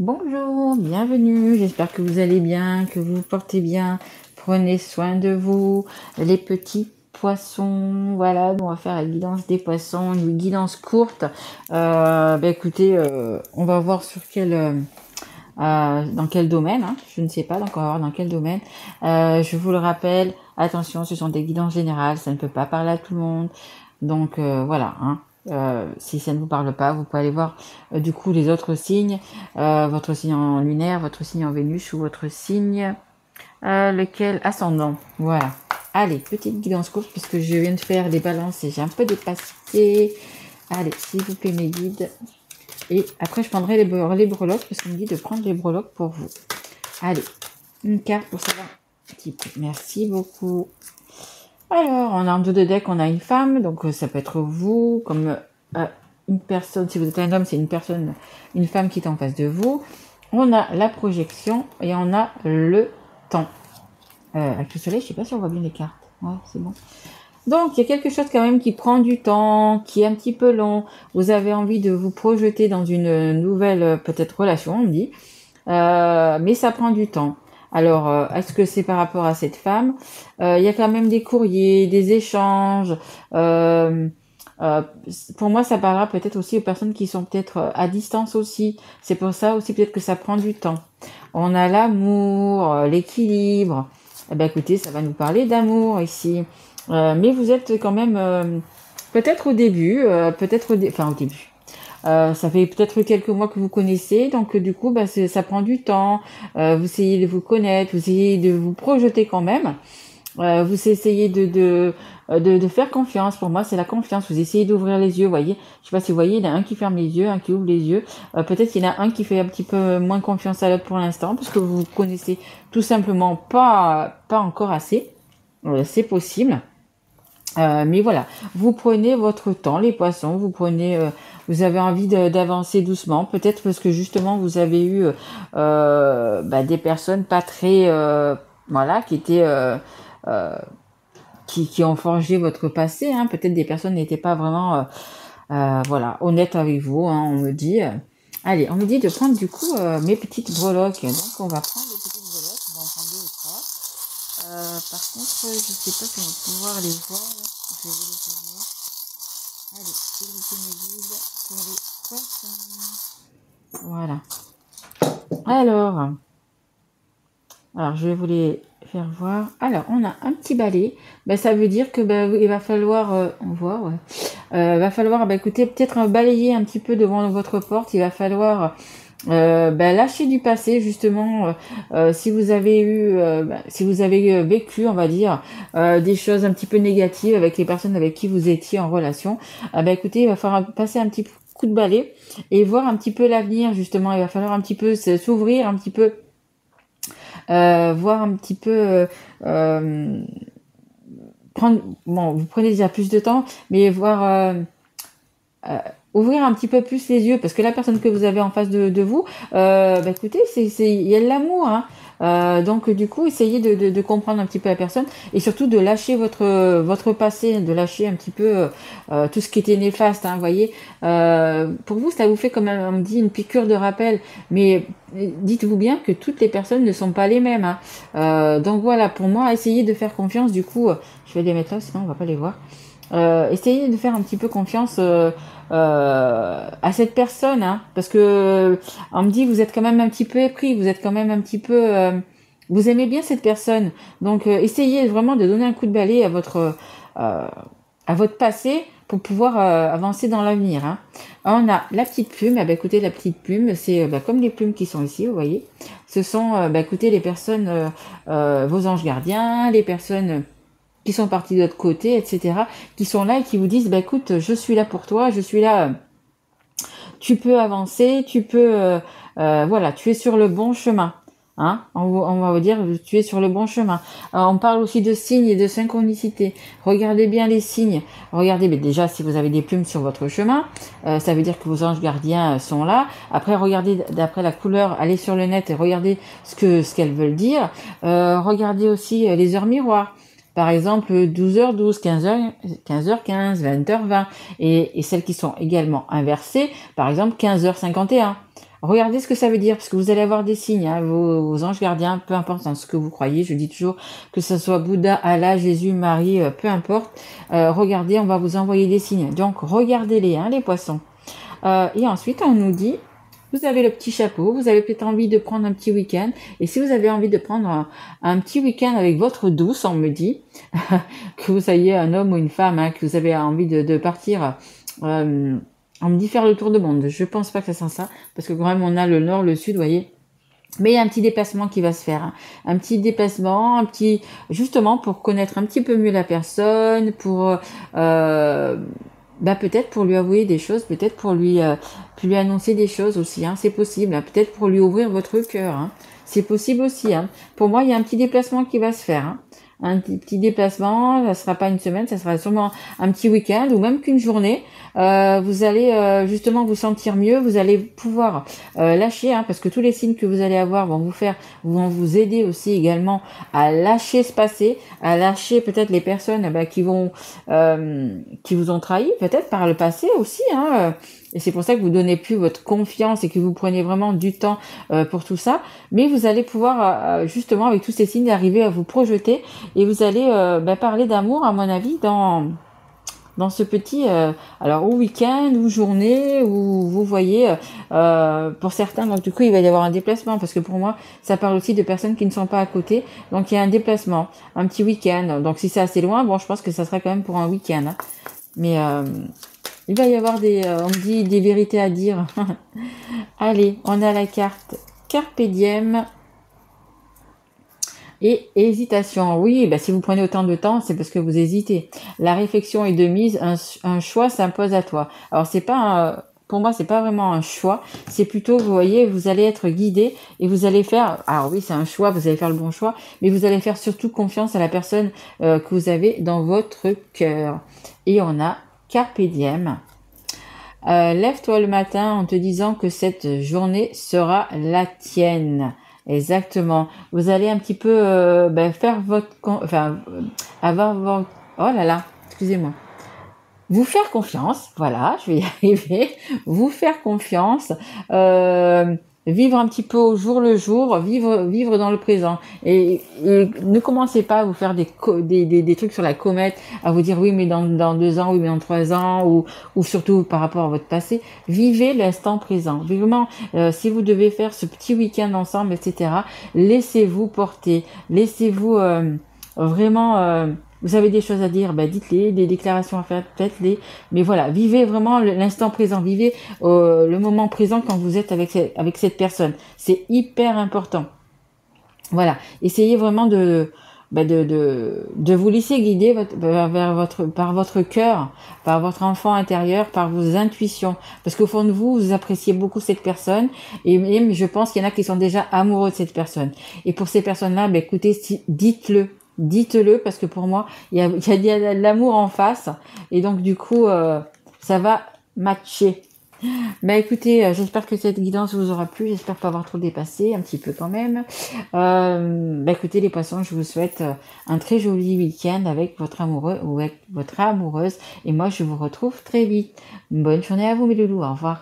Bonjour, bienvenue, j'espère que vous allez bien, que vous vous portez bien, prenez soin de vous, les petits poissons, voilà, on va faire la guidance des poissons, une guidance courte. Écoutez, on va voir sur dans quel domaine, hein, je ne sais pas, donc on va voir dans quel domaine. Je vous le rappelle, attention, ce sont des guidances générales, ça ne peut pas parler à tout le monde, donc voilà, hein. Si ça ne vous parle pas, vous pouvez aller voir du coup les autres signes, votre signe en lunaire, votre signe en Vénus ou votre signe lequel ascendant. Voilà. Allez, petite guidance courte puisque je viens de faire des balances et j'ai un peu dépassé. Allez, s'il vous plaît mes guides. Et après je prendrai les breloques parce qu'on me dit de prendre les breloques pour vous. Allez, une carte pour savoir un petit peu. Merci beaucoup. Alors, en dos de deck, on a une femme, donc ça peut être vous, comme une personne, si vous êtes un homme, c'est une femme qui est en face de vous. On a la projection et on a le temps. Avec le soleil, je sais pas si on voit bien les cartes. Ouais, c'est bon. Donc, il y a quelque chose quand même qui prend du temps, qui est un petit peu long. Vous avez envie de vous projeter dans une nouvelle, peut-être, relation, on me dit. Mais ça prend du temps. Alors, est-ce que c'est par rapport à cette femme? Il y a quand même des courriers, des échanges. Euh, pour moi, ça parlera peut-être aussi aux personnes qui sont peut-être à distance aussi. C'est pour ça aussi peut-être que ça prend du temps. On a l'amour, l'équilibre. Eh ben, écoutez, ça va nous parler d'amour ici. Mais vous êtes quand même peut-être au début, enfin au début. Ça fait peut-être quelques mois que vous connaissez, donc du coup, ça prend du temps. Vous essayez de vous connaître, vous essayez de vous projeter quand même. Vous essayez de faire confiance. Pour moi, c'est la confiance. Vous essayez d'ouvrir les yeux, vous voyez. Je sais pas si vous voyez, il y en a un qui ferme les yeux, un qui ouvre les yeux. Peut-être qu'il y en a un qui fait un petit peu moins confiance à l'autre pour l'instant, parce que vous connaissez tout simplement pas encore assez. C'est possible. Mais voilà, vous prenez votre temps, les poissons, vous avez envie d'avancer doucement, peut-être parce que justement vous avez eu des personnes pas très, voilà, qui ont forgé votre passé, hein. Peut-être des personnes n'étaient pas vraiment, voilà, honnêtes avec vous, hein, on me dit. Allez, on me dit de prendre du coup mes petites breloques. Donc on va prendre les petites breloques, on va en prendre deux ou trois. Par contre, je sais pas si on va pouvoir les voir. Là. Je vais vous les faire voir. Allez, s'il vous plaît, mes guides pour les poissons. Voilà. Alors, je vais vous les faire voir. Alors, on a un petit balai. Ça veut dire que il va falloir, on voit, ouais. Va falloir, écoutez, peut-être balayer un petit peu devant votre porte. Il va falloir lâcher du passé justement si vous avez vécu on va dire des choses un petit peu négatives avec les personnes avec qui vous étiez en relation, écoutez, il va falloir passer un petit coup de balai et voir un petit peu l'avenir justement. Il va falloir un petit peu s'ouvrir un petit peu, voir un petit peu vous prenez déjà plus de temps, mais voir ouvrir un petit peu plus les yeux, parce que la personne que vous avez en face de vous, écoutez, il y a de l'amour, hein. Donc du coup, essayez de comprendre un petit peu la personne et surtout de lâcher votre passé, de lâcher un petit peu tout ce qui était néfaste, hein, vous voyez. Pour vous, ça vous fait, comme on me dit, une piqûre de rappel, mais dites-vous bien que toutes les personnes ne sont pas les mêmes, hein. Donc voilà, pour moi, essayez de faire confiance. Du coup, je vais les mettre là, sinon on va pas les voir. Essayez de faire un petit peu confiance à cette personne, hein, parce que on me dit vous êtes quand même un petit peu épris, vous êtes quand même un petit peu, vous aimez bien cette personne, donc essayez vraiment de donner un coup de balai à votre passé pour pouvoir avancer dans l'avenir, hein. On a la petite plume. Écoutez, la petite plume, c'est comme les plumes qui sont ici, vous voyez. Ce sont, écoutez, les personnes, vos anges gardiens, les personnes qui sont partis de l'autre côté, etc., qui sont là et qui vous disent, écoute, je suis là pour toi, je suis là, tu peux avancer, tu peux, voilà, tu es sur le bon chemin. Hein, on va vous dire, tu es sur le bon chemin. On parle aussi de signes et de synchronicité. Regardez bien les signes. Regardez, déjà, si vous avez des plumes sur votre chemin, ça veut dire que vos anges gardiens sont là. Après, regardez d'après la couleur, allez sur le net et regardez ce qu'elles veulent dire. Regardez aussi les heures miroirs. Par exemple, 12h12, 15h15, 20h20. Et celles qui sont également inversées, par exemple, 15h51. regardez ce que ça veut dire, parce que vous allez avoir des signes, hein, vos anges gardiens, peu importe en ce que vous croyez, je dis toujours que ce soit Bouddha, Allah, Jésus, Marie, peu importe, regardez, on va vous envoyer des signes. Donc regardez-les, hein, les poissons. Et ensuite, on nous dit, vous avez le petit chapeau, vous avez peut-être envie de prendre un petit week-end. Et si vous avez envie de prendre un petit week-end avec votre douce, on me dit, que vous soyez un homme ou une femme, hein, que vous avez envie de partir, on me dit faire le tour du monde. Je pense pas que ça sent ça, parce que quand même on a le nord, le sud, vous voyez. Mais il y a un petit déplacement qui va se faire, hein. Un petit déplacement, justement pour connaître un petit peu mieux la personne, pour peut-être pour lui avouer des choses, peut-être pour lui annoncer des choses aussi, hein, c'est possible, hein, peut-être pour lui ouvrir votre cœur, hein, c'est possible aussi, hein. Pour moi, il y a un petit déplacement qui va se faire, hein. Un petit déplacement, ça sera pas une semaine, ça sera sûrement un petit week-end ou même qu'une journée. Vous allez justement vous sentir mieux, vous allez pouvoir lâcher, hein, parce que tous les signes que vous allez avoir vont vous aider aussi également à lâcher ce passé, à lâcher peut-être les personnes qui vous ont trahi, peut-être par le passé aussi, hein. Et c'est pour ça que vous donnez plus votre confiance et que vous prenez vraiment du temps pour tout ça. Mais vous allez pouvoir justement avec tous ces signes arriver à vous projeter et vous allez parler d'amour à mon avis dans ce petit alors ou week-end ou journée où vous voyez pour certains, donc du coup il va y avoir un déplacement, parce que pour moi ça parle aussi de personnes qui ne sont pas à côté, donc il y a un déplacement, un petit week-end. Donc si c'est assez loin, bon, je pense que ça sera quand même pour un week-end, hein. Mais il va y avoir on me dit des vérités à dire. Allez, on a la carte Carpe Diem et hésitation. Oui, si vous prenez autant de temps, c'est parce que vous hésitez. La réflexion est de mise, un choix s'impose à toi. Alors c'est pas pour moi, c'est pas vraiment un choix, c'est plutôt, vous voyez, vous allez être guidé et vous allez faire, alors oui, c'est un choix, vous allez faire le bon choix, mais vous allez faire surtout confiance à la personne que vous avez dans votre cœur. Et on a Carpe Diem. Lève-toi le matin en te disant que cette journée sera la tienne. Exactement. Vous allez un petit peu faire avoir votre... Oh là là, excusez-moi. Vous faire confiance, voilà, je vais y arriver. Vous faire confiance, vivre un petit peu au jour le jour, vivre dans le présent. Et ne commencez pas à vous faire des trucs sur la comète, à vous dire oui mais dans 2 ans, oui mais dans 3 ans, ou surtout par rapport à votre passé. Vivez l'instant présent. Vraiment, si vous devez faire ce petit week-end ensemble, etc., laissez-vous porter, laissez-vous vraiment... vous avez des choses à dire, dites-les, des déclarations à faire, faites-les. Mais voilà, vivez vraiment l'instant présent, vivez le moment présent quand vous êtes avec cette personne. C'est hyper important. Voilà, essayez vraiment de vous laisser guider par votre cœur, par votre enfant intérieur, par vos intuitions. Parce qu'au fond de vous, vous appréciez beaucoup cette personne. Et même, je pense qu'il y en a qui sont déjà amoureux de cette personne. Et pour ces personnes-là, écoutez, dites-le. Dites-le, parce que pour moi, il y a de l'amour en face. Et donc, du coup, ça va matcher. Écoutez, j'espère que cette guidance vous aura plu. J'espère pas avoir trop dépassé, un petit peu quand même. Écoutez, les poissons, je vous souhaite un très joli week-end avec votre amoureux ou avec votre amoureuse. Et moi, je vous retrouve très vite. Bonne journée à vous, mes loulous. Au revoir.